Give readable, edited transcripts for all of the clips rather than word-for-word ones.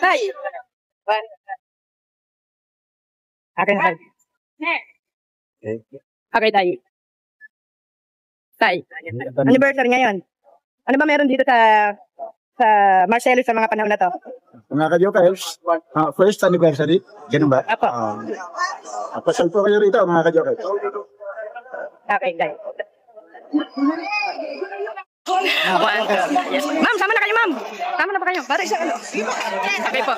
Tay. Akin. Okay, tay. Tay. Anniversary ngayon. Ano ba meron dito sa Marcelo sa mga panahon na to? Mga ka-jokers, first anniversary, ganun ba? Apo. Pasal po kayo rito, mga ka-jokers. Okay, tay. Ma'am, sama na kayo, ma'am. Sama na ba kayo? Para isa ano. Okay po.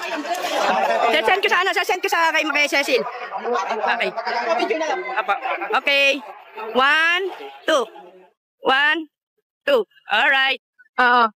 Sasend ko sa kay Cecil. Okay. Apa. Okay. 1, 2. 1, 2. All right. Oo.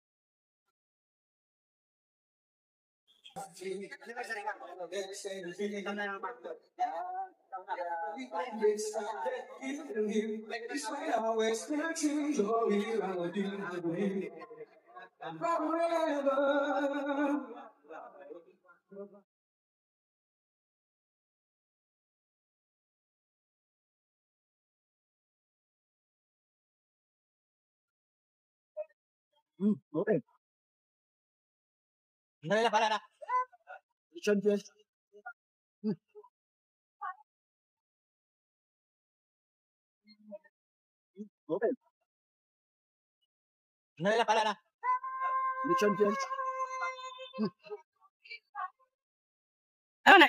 Okay. Para. Champions. Okay. Para. Champions. Ano na?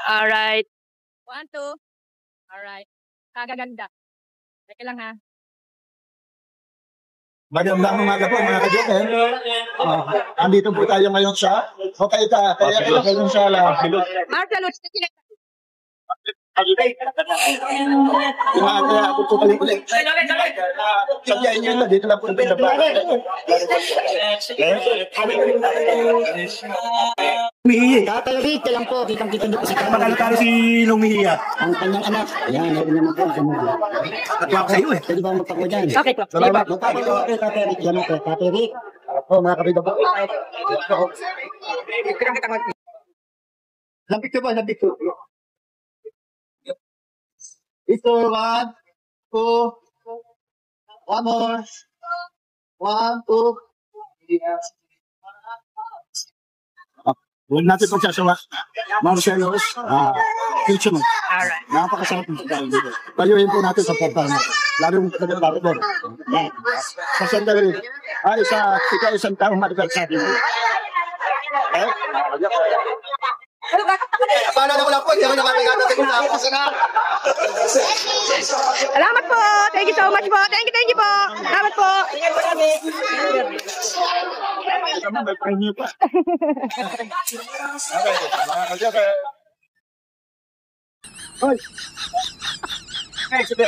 All right. 1, 2. All right. Kagaganda. Teka lang ha. Magandang umaga po mga ka-joker. Andito po tayo ngayon sa kaya ngayon sa Marcelo, kaya ako po ulit. Sabihin nyo na, dito lang po yung pinabalik. Humihiya. Tatay Rick, lang po, kitang-kita niyo po si Kamala. Magkano si Humihiya? Ang kanyang anak. Ayan, meron naman po. Katwak sa iyo eh. Pwede ba magpako dyan? Okay po. Salamat. Magpapalo kayo, Tatay Rick. Yan po, Tatay Rick. Mga kapita po. Lapit ko ba? Lapit ko. Ito, 1, 2, 1 more. 1, 2. Huwag natin pagsasawa. Marcelos, future mo. Alright. Napakasarap ng pagkain dito. Payuhin po natin sa pagkain. Lalo yung pagkain doon. Sa sandali rin. Isang taong anniversary. Paano na wala po? Hindi ako namamagata sa ako. Salamat po. Thank you so much po. Thank you po. Salamat po. May pahingi pa. Hoy! Hey, sige.